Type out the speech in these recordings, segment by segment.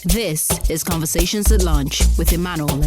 This is Conversations at Lunch with Emmanuel.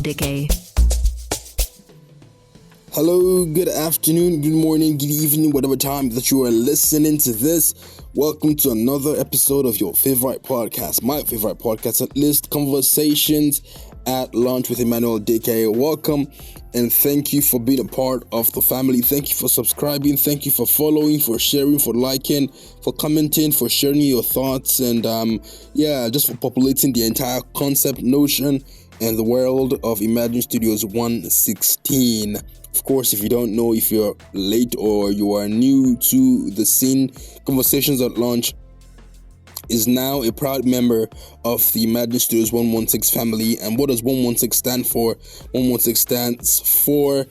Hello, good afternoon, good morning, good evening, whatever time that you are listening to this. Welcome to another episode of your favorite podcast, my favorite podcast at least, Conversations at Lunch with Emmanuel. Welcome and thank you for being a part of the family. Thank you for subscribing. Thank you for following, for sharing, for liking, for commenting, for sharing your thoughts, and just for populating the entire concept, notion, and the world of Imagine Studios 116. Of course, if you don't know, if you're late or you are new to the scene, Conversations at Lunch is now a proud member of the Imagine Studios 116 family. And what does 116 stand for? 116 stands for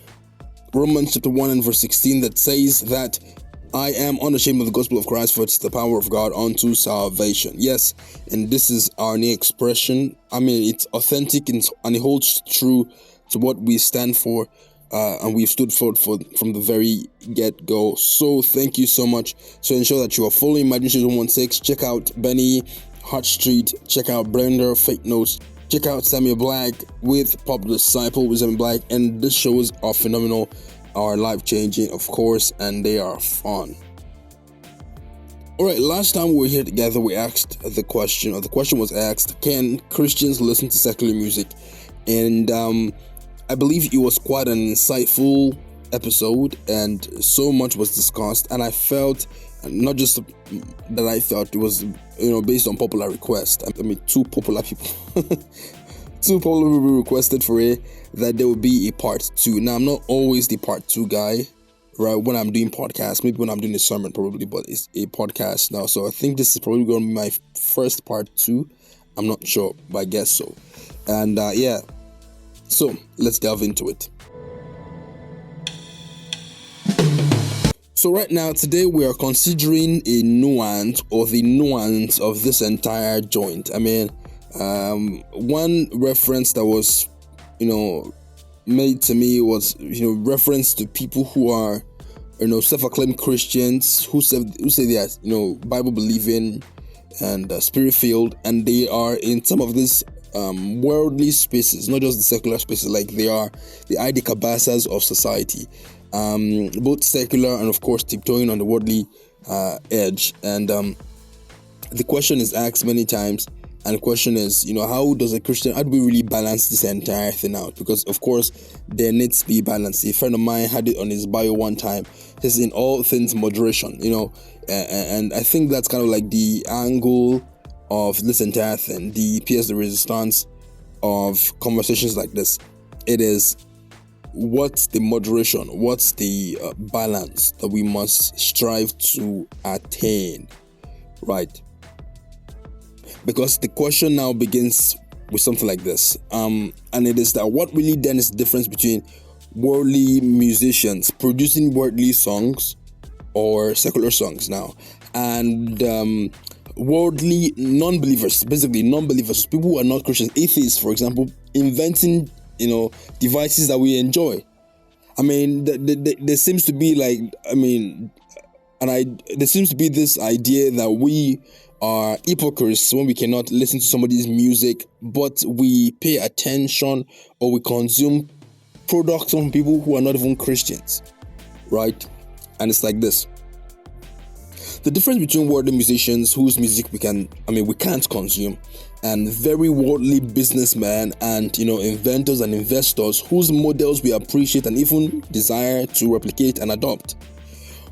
Romans chapter 1 and verse 16 that says that I am unashamed of the gospel of Christ, for it's the power of God unto salvation. Yes, and this is our new expression. It's authentic and it holds true to what we stand for. And we've stood for from the very get-go. So thank you so much. So ensure that you are following Imagine Studios 116. Check out Benny, Hot Street. Check out Blender, Fake Notes. Check out Samuel Black with Pop Disciple with Samuel Black. And the shows are phenomenal, are life-changing, of course, and they are fun. Alright, last time we were here together, we asked the question was asked, can Christians listen to secular music? And I believe it was quite an insightful episode, and so much was discussed, and I felt, not just that I felt, it was, based on popular request. Two popular people requested for it, that there would be a part 2. Now, I'm not always the part 2 guy, right, when I'm doing podcasts, maybe when I'm doing a sermon probably, but it's a podcast now, so I think this is probably going to be my first part 2. I'm not sure, but I guess so. And so let's delve into it. So right now, today we are considering a nuance, or the nuance of this entire joint. One reference that was, made to me was, reference to people who are, self-acclaimed Christians who say they are, Bible believing and spirit-filled, and they are in some of this worldly spaces, not just the secular spaces, like they are the ID cabasas of society, both secular and of course tiptoeing on the worldly edge. And the question is asked many times, and the question is, how do we really balance this entire thing out? Because of course there needs to be balance. A friend of mine had it on his bio one time. He says, in all things moderation, and I think that's kind of like the angle of this entire thing, the pièce de resistance of conversations like this. It is, what's the moderation, what's the balance that we must strive to attain, right? Because the question now begins with something like this, and it is that what really then is the difference between worldly musicians producing worldly songs or secular songs now, and worldly non-believers, people who are not Christians, atheists, for example, inventing, devices that we enjoy. There seems to be there seems to be this idea that we are hypocrites when we cannot listen to somebody's music, but we pay attention or we consume products from people who are not even Christians, right? And it's like this. The difference between worldly musicians whose music we can't consume, and very worldly businessmen and inventors and investors whose models we appreciate and even desire to replicate and adopt.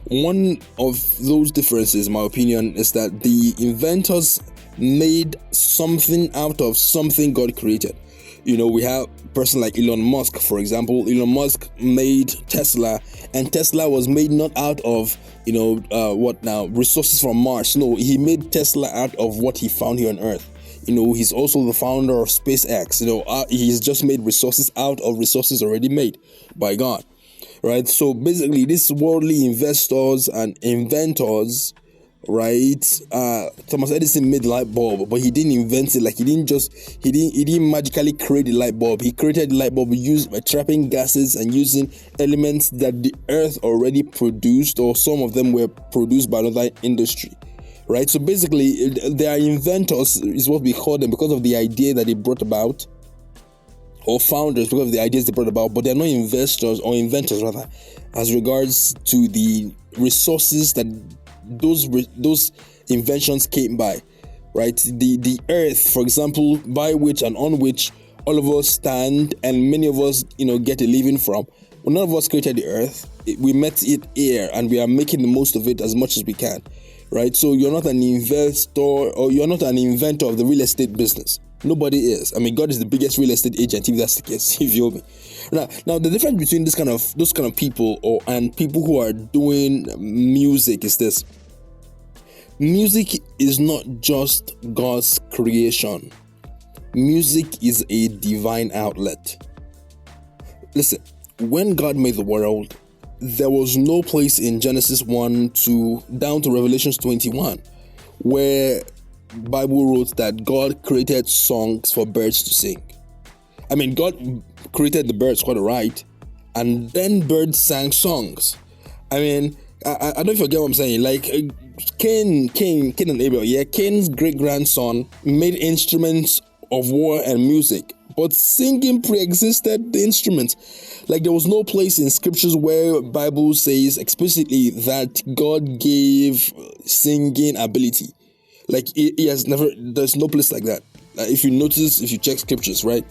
One of those differences, in my opinion, is that the inventors made something out of something God created. We have a person like Elon Musk, for example. Elon Musk made Tesla, and Tesla was made not out of, resources from Mars. No, he made Tesla out of what he found here on Earth. He's also the founder of SpaceX. He's just made resources out of resources already made by God, right? So basically, these worldly investors and inventors, right? Thomas Edison made the light bulb, but he didn't invent it. Like he didn't magically create the light bulb. He created the light bulb by trapping gases and using elements that the earth already produced, or some of them were produced by another industry, right? So basically, they are inventors, is what we call them, because of the idea that they brought about, or founders because of the ideas they brought about, but they're not investors, or inventors rather, as regards to the resources that those inventions came by, right? The earth, for example, by which and on which all of us stand and many of us, get a living from. Well, none of us created the earth. We met it here, and we are making the most of it as much as we can, right? So you're not an investor, or you're not an inventor of the real estate business. Nobody is. I mean, God is the biggest real estate agent, if that's the case, if you owe me. Now the difference between those kind of people and people who are doing music is this. Music is not just God's creation. Music is a divine outlet. Listen, when God made the world, there was no place in Genesis 1 down to Revelation 21 where Bible wrote that God created songs for birds to sing. I mean, God created the birds, quite right, and then birds sang songs. I mean, I don't know if you get what I'm saying. Like Cain and Abel, yeah, Cain's great-grandson made instruments of war and music, but singing pre-existed the instruments. Like there was no place in scriptures where Bible says explicitly that God gave singing ability. Like he has never. There's no place like that. If you check scriptures, right?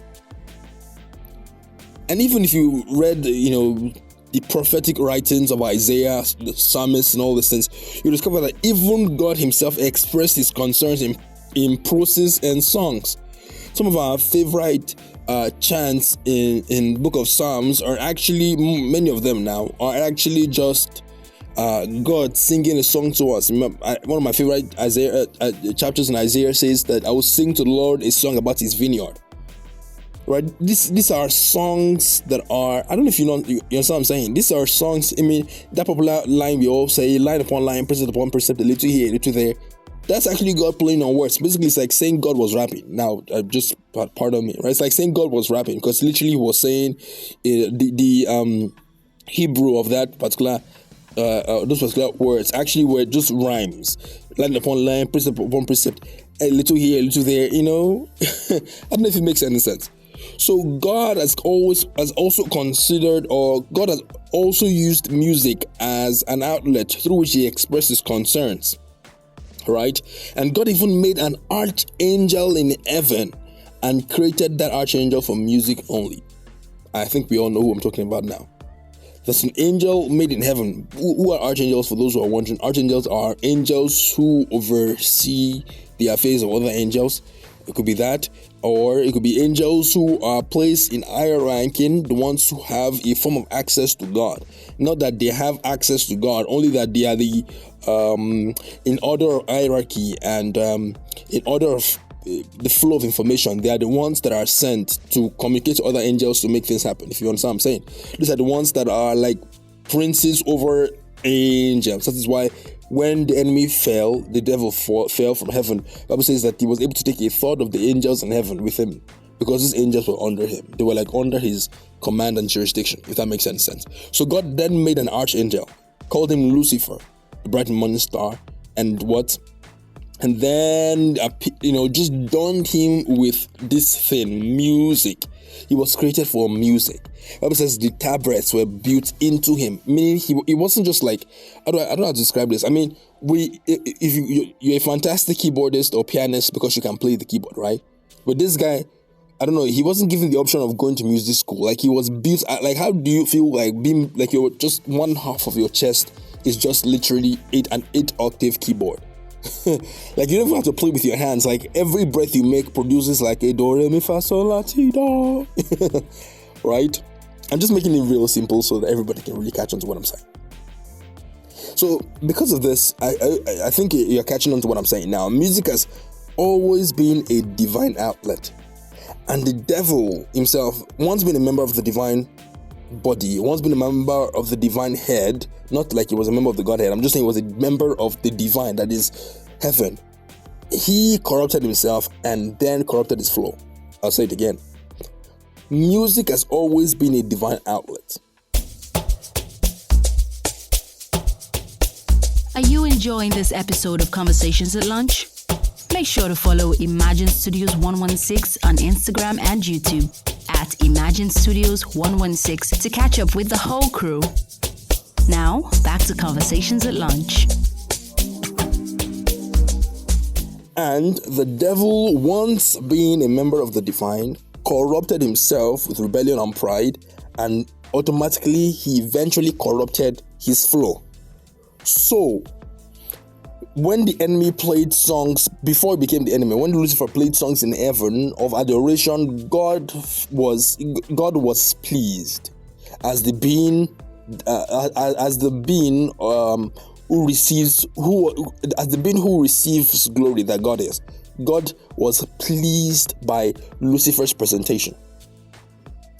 And even if you read, the prophetic writings of Isaiah, the psalmist, and all these things, you discover that even God Himself expressed His concerns in prose and songs. Some of our favorite chants in Book of Psalms are actually, many of them now, are actually just God singing a song to us. One of my favorite Isaiah chapters in Isaiah says that I will sing to the Lord a song about His vineyard. Right? These are songs that are, I don't know if you understand what I'm saying. These are songs, I mean, that popular line we all say, line upon line, precept upon precept, a little here, a little there. That's actually God playing on words. Basically, it's like saying God was rapping. Now, just pardon me, right? It's like saying God was rapping, because literally He was saying the Hebrew of that particular those particular words actually were just rhymes, line upon line, precept upon precept, a little here, a little there. I don't know if it makes any sense. So God has also considered, or God has also used music as an outlet through which He expresses concerns. Right? And God even made an archangel in heaven and created that archangel for music only. I think we all know who I'm talking about now. There's an angel made in heaven. Who are archangels, for those who are wondering? Archangels are angels who oversee the affairs of other angels. It could be that, or it could be angels who are placed in higher ranking, the ones who have a form of access to God. Not that they have access to God, only that they are the in order of hierarchy and in order of the flow of information. They are the ones that are sent to communicate to other angels to make things happen, if you understand what I'm saying. These are the ones that are like princes over angels. That is why when the enemy fell, the devil fell from heaven. The Bible says that he was able to take a third of the angels in heaven with him, because these angels were under him. They were like under his command and jurisdiction, if that makes any sense. So God then made an archangel, called him Lucifer, the bright morning star, and what? And then, just donned him with this thing, music. He was created for music. The Bible says the tabrets were built into him, meaning he wasn't just like, I don't know how to describe this. I mean, if you're a fantastic keyboardist or pianist because you can play the keyboard, right? But this guy, I don't know, he wasn't given the option of going to music school. Like, he was built, like, how do you feel like being, like, you're just one half of your chest is just literally an 8-octave keyboard? Like, you don't even have to play with your hands. Like, every breath you make produces like a do re mi fa sol la ti do. Right? I'm just making it real simple so that everybody can really catch on to what I'm saying. So because of this, I think you're catching on to what I'm saying now. Music has always been a divine outlet, and the devil himself once been a member of the divine body, once been a member of the divine head. Not like he was a member of the Godhead. I'm just saying he was a member of the divine, that is heaven. He corrupted himself and then corrupted his flow. I'll say it again. Music has always been a divine outlet. Are Are you enjoying this episode of Conversations at Lunch? Make sure to follow Imagine Studios 116 on Instagram and YouTube at Imagine Studios 116 to catch up with the whole crew. Now, back to Conversations at Lunch. And the devil, once being a member of the divine, corrupted himself with rebellion and pride, and automatically he eventually corrupted his flow. So, when the enemy played songs, before he became the enemy, when Lucifer played songs in heaven of adoration, God was pleased as the being who receives glory that God is. God was pleased by Lucifer's presentation,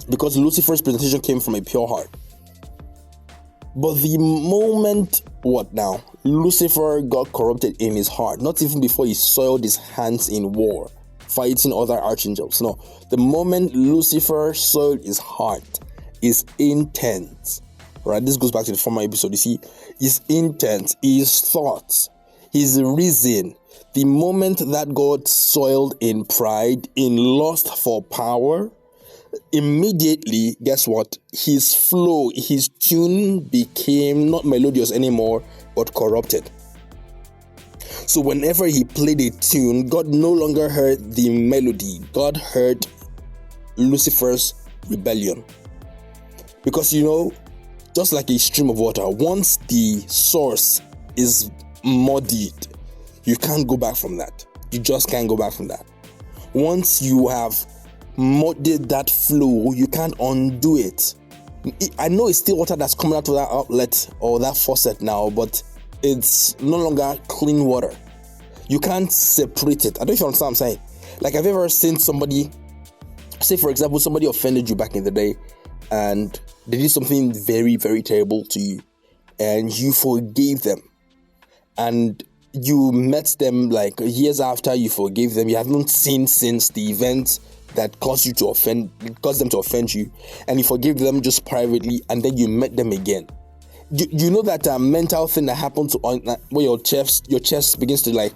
because Lucifer's presentation came from a pure heart. But the moment, Lucifer got corrupted in his heart, not even before he soiled his hands in war, fighting other archangels. No, the moment Lucifer soiled his heart, his intent, right? This goes back to the former episode. You see, his intent, his thoughts, his reason, the moment that God soiled in pride, in lust for power, immediately, guess what? His flow, his tune became not melodious anymore, but corrupted. So whenever he played a tune, God no longer heard the melody. God heard Lucifer's rebellion. Because, just like a stream of water, once the source is muddied, you can't go back from that. You just can't go back from that. Once you have muddied that flow, you can't undo it. I know it's still water that's coming out of that outlet or that faucet now, but it's no longer clean water. You can't separate it. I don't know if you understand what I'm saying. Like, have you ever seen somebody, say for example, somebody offended you back in the day and they did something very, very terrible to you, and you forgave them, and you met them like years after you forgave them. You haven't seen since the event that caused them to offend you, and you forgave them just privately, and then you met them again. You know that mental thing that happens where your chest begins to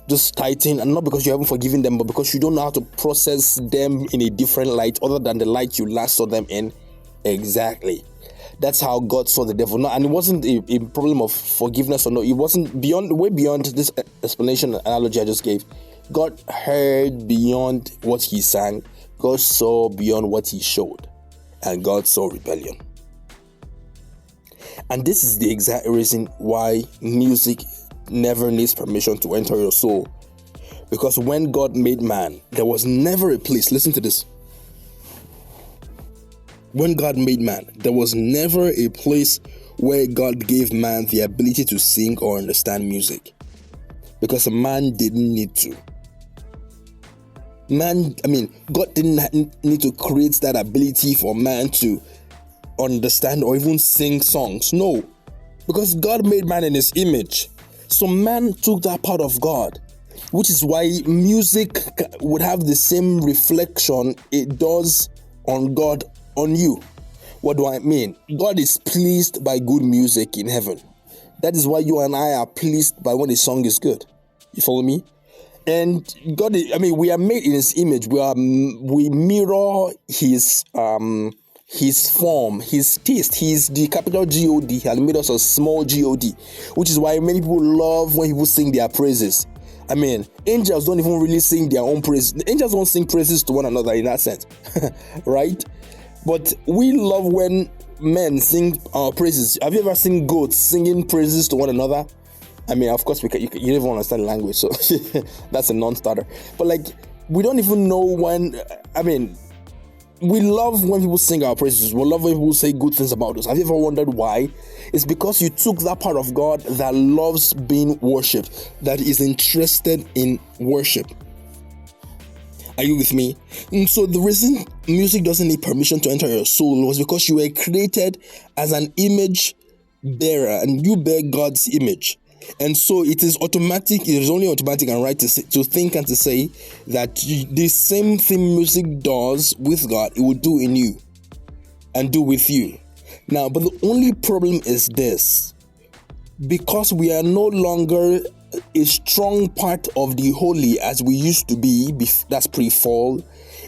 just tighten, and not because you haven't forgiven them, but because you don't know how to process them in a different light other than the light you last saw them in. Exactly. That's how God saw the devil. No, and it wasn't a problem of forgiveness or no. It wasn't way beyond this explanation analogy I just gave. God heard beyond what he sang. God saw beyond what he showed. And God saw rebellion. And this is the exact reason why music never needs permission to enter your soul. Because when God made man, there was never a place, listen to this. When God made man, there was never a place where God gave man the ability to sing or understand music. Because a man didn't need to. God didn't need to create that ability for man to understand or even sing songs. No. Because God made man in his image. So man took that part of God. Which is why music would have the same reflection it does on God on you. What do I mean? God is pleased by good music in heaven. That is why you and I are pleased by when a song is good. You follow me? And God, we are made in his image. We mirror his form, his taste. He's the capital G-O-D. He has made us a small G-O-D, which is why many people love when people sing their praises. Angels don't even really sing their own praise. The angels don't sing praises to one another in that sense, right? But we love when men sing our praises. Have you ever seen goats singing praises to one another? Of course, you don't even understand the language, so that's a non-starter. But we don't even know when. We love when people sing our praises. We love when people say good things about us. Have you ever wondered why? It's because you took that part of God that loves being worshipped, that is interested in worship. Are you with me? And so the reason music doesn't need permission to enter your soul was because you were created as an image bearer, and you bear God's image. And so it is only automatic and right to think and to say that the same thing music does with God, it will do in you and do with you. Now, but the only problem is this. because we are no longer a strong part of the holy as we used to be, that's pre-fall,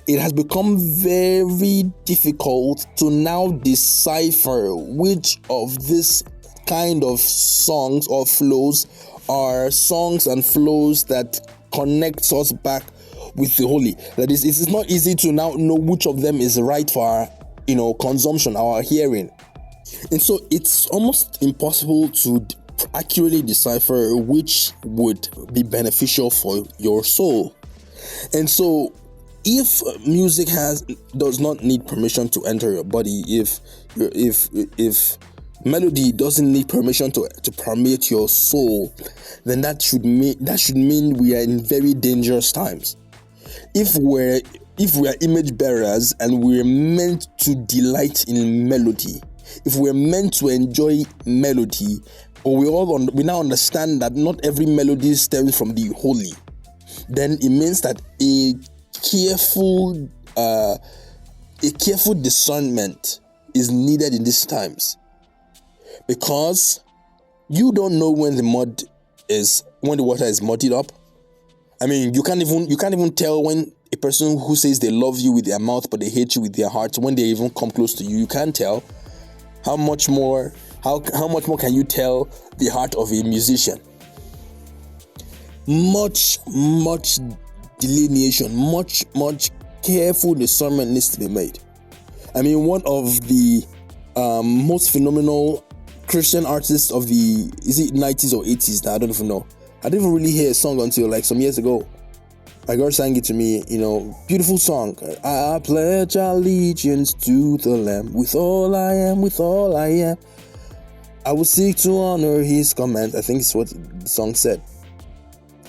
it has become very difficult to now decipher which of this kind of songs or flows are songs and flows that connects us back with the holy. That is, it's not easy to now know which of them is right for our, consumption, our hearing. And so it's almost impossible to accurately decipher which would be beneficial for your soul. And so if music does not need permission to enter your body, if melody doesn't need permission to permeate your soul, then that should mean we are in very dangerous times. If we are image bearers and we're meant to delight in melody, if we're meant to enjoy melody, but we now understand that not every melody stems from the holy, then it means that a careful discernment is needed in these times, because you don't know when the water is muddied up. I mean, you can't even tell when a person who says they love you with their mouth but they hate you with their heart, when they even come close to you. You can't tell. How much more can you tell the heart of a musician? Much delineation, much careful discernment needs to be made. I mean, one of the most phenomenal Christian artists of the 90s or 80s now, I don't even know. I didn't even really hear a song until like some years ago. My girl sang it to me, beautiful song. I pledge allegiance to the Lamb, with all I am, with all I am. I will seek to honor his command. I think it's what the song said.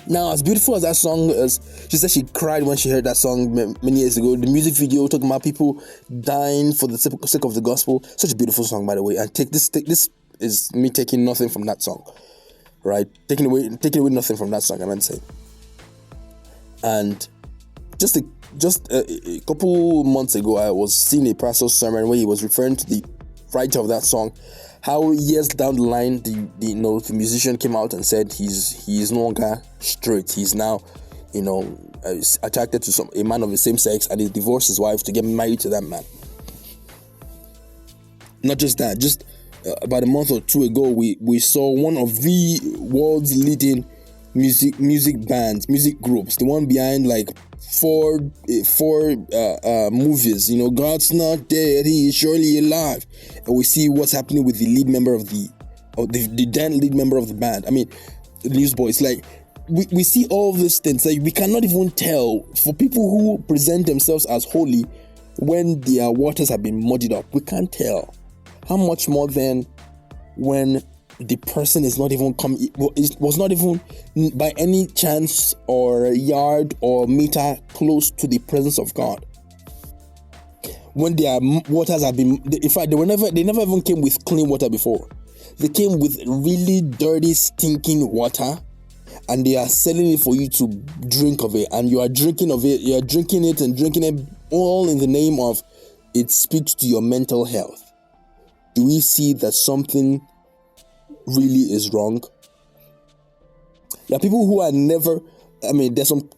Now, as beautiful as that song is, she said she cried when she heard that song many years ago. The music video talking about people dying for the sake of the gospel. Such a beautiful song, by the way. And this is me taking nothing from that song, right? Taking away nothing from that song, I meant to say. And just a couple months ago, I was seeing a pastor's sermon where he was referring to the writer of that song, how years down the line, the musician came out and said he is no longer straight. He's now, attracted to a man of the same sex, and he divorced his wife to get married to that man. Not just that, just about a month or two ago, we saw one of the world's leading music bands, music groups, the one behind like four movies, God's not dead, he is surely alive. And we see what's happening with the lead member of the then lead member of the band. I mean, the Newsboys. Like we see all these things. Like we cannot even tell, for people who present themselves as holy, when their waters have been muddied up. We can't tell. How much more then when the person is not even was not even by any chance or yard or meter close to the presence of God. When their waters have been, in fact, they never even came with clean water before. They came with really dirty, stinking water, and they are selling it for you to drink of it, and you are drinking of it. You are drinking it and drinking it all in the name of it speaks to your mental health. Do we see that something really is wrong? There are people who are never, there's some,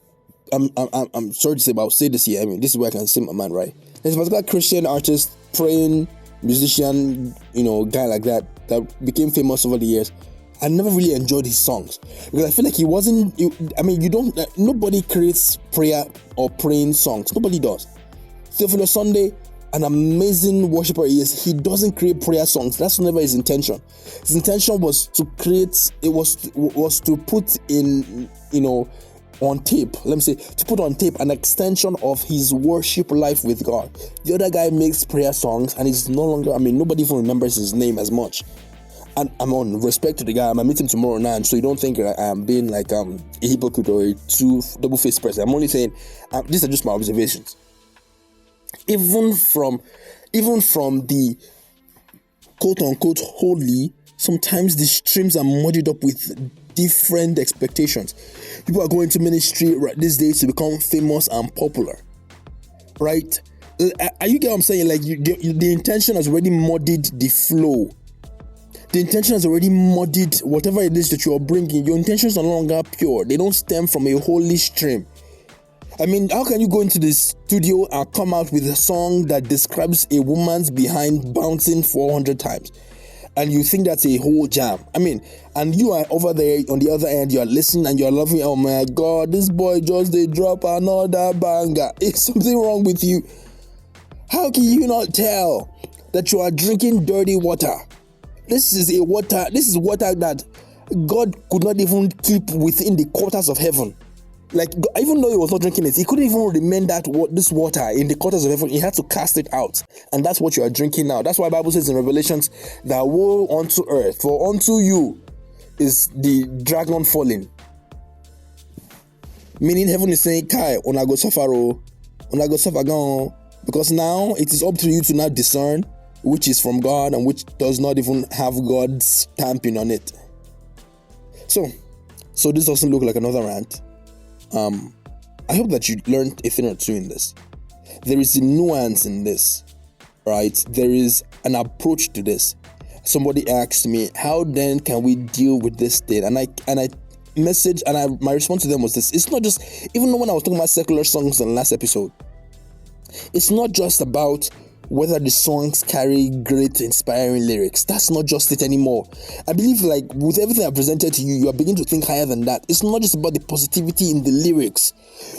I'm sorry to say, but I'll say this here. This is where I can say my man, right? There's a particular Christian artist, praying musician, guy like that became famous over the years. I never really enjoyed his songs because I feel like he wasn't, nobody creates prayer or praying songs. Nobody does. Theophilus Sunday, an amazing worshiper he is, he doesn't create prayer songs. That's never his intention. His intention was to create, was to put in, on tape, to put on tape an extension of his worship life with God. The other guy makes prayer songs and he's no longer, nobody even remembers his name as much. And I'm on respect to the guy. I'm gonna meet him tomorrow night, so you don't think I'm being like a hypocrite or a double-faced person. I'm only saying these are just my observations. Even from the quote-unquote holy, sometimes the streams are muddied up with different expectations. People are going to ministry these days to become famous and popular, right? Are you get what I'm saying? Like the intention has already muddied the flow. the intention has already muddied whatever it is that you are bringing. Your intentions are no longer pure. They don't stem from a holy stream. I mean, how can you go into the studio and come out with a song that describes a woman's behind bouncing 400 times? And you think that's a whole jam? I mean, and you are over there on the other end, you are listening and you are loving, oh my God, this boy just they drop another banger. Is something wrong with you? How can you not tell that you are drinking dirty water? This is water that God could not even keep within the quarters of heaven. Like, even though he was not drinking it, he couldn't even remain this water in the quarters of heaven. He had to cast it out. And that's what you are drinking now. That's why the Bible says in Revelations that woe unto earth, for unto you is the dragon falling. Meaning heaven is saying, Kai, una go suffer, una go suffer gone. Because now it is up to you to now discern which is from God and which does not even have God's stamping on it. So this doesn't look like another rant. I hope that you learned a thing or two in this. There is a nuance in this, right? There is an approach to this. Somebody asked me, how then can we deal with this thing? And I messaged, and my response to them was this. It's not just, even when I was talking about secular songs in the last episode, it's not just about whether the songs carry great inspiring lyrics. That's not just it anymore. I believe, like, with everything I presented to you, you are beginning to think higher than that. It's not just about the positivity in the lyrics.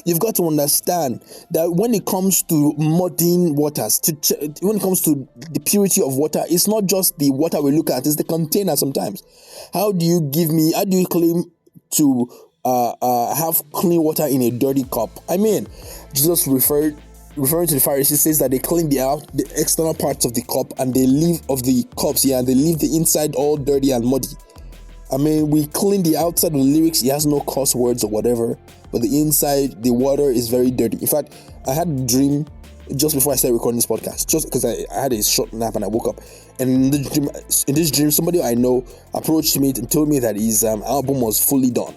You've got to understand that when it comes to muddying waters, when it comes to the purity of water, it's not just the water we look at, it's the container sometimes. How do you claim to have clean water in a dirty cup? I mean, Jesus referring to the Pharisees, says that they clean the external parts of the cup and they leave of the cups, and they leave the inside all dirty and muddy. I mean, we clean the outside of the lyrics, it has no curse words or whatever, but the inside, the water is very dirty. In fact, I had a dream just before I started recording this podcast, just because I had a short nap and I woke up. And in this dream, somebody I know approached me and told me that his album was fully done.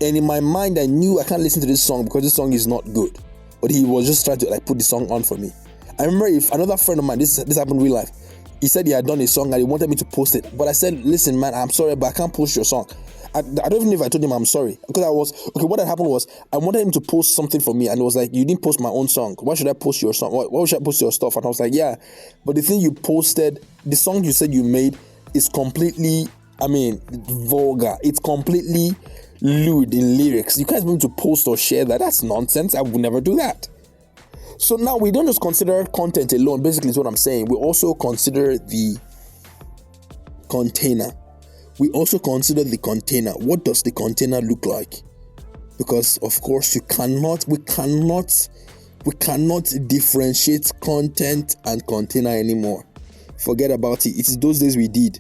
And in my mind, I knew I can't listen to this song because this song is not good. But he was just trying to put the song on for me. I remember if another friend of mine, this happened in real life, he said he had done a song and he wanted me to post it. But I said, listen, man, I'm sorry, but I can't post your song. I don't even know if I told him I'm sorry. Because what had happened was, I wanted him to post something for me. And it was like, you didn't post my own song. Why should I post your song? Why should I post your stuff? And I was like, yeah. But the thing you posted, the song you said you made is completely, vulgar. It's completely lewd in lyrics. You can't even to post or share that. That's nonsense. I would never do that. So now we don't just consider content alone. Basically is what I'm saying. We also consider the container. We also consider the container. What does the container look like? Because of course we cannot differentiate content and container anymore. Forget about it. It is those days we did.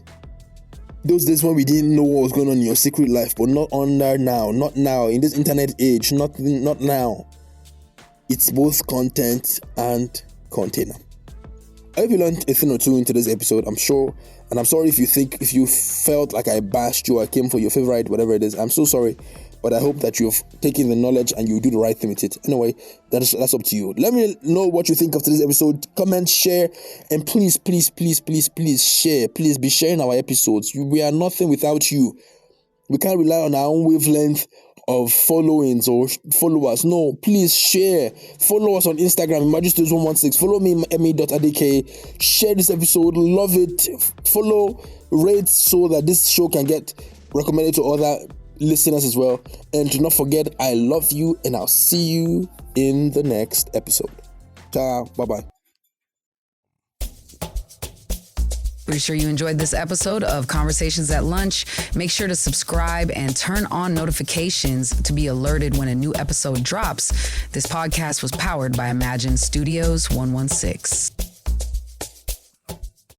Those days when we didn't know what was going on in your secret life, but not now, in this internet age, not now. It's both content and container. I hope you learned a thing or two in today's episode, I'm sure. And I'm sorry if you felt like I bashed you, I came for your favorite, whatever it is. I'm so sorry. But I hope that you've taken the knowledge and you do the right thing with it. Anyway, that's up to you. Let me know what you think of today's episode. Comment, share, and please share. Please be sharing our episodes. We are nothing without you. We can't rely on our own wavelength of followings or followers. No, please share. Follow us on Instagram, Imagine Studios 116. Follow me, Emmy.adk. Share this episode. Love it. Follow, rate so that this show can get recommended to other listeners as well. And do not forget, I love you and I'll see you in the next episode. Ciao. Bye-bye. Pretty sure you enjoyed this episode of Conversations at Lunch. Make sure to subscribe and turn on notifications to be alerted when a new episode drops. This podcast was powered by Imagine Studios 116.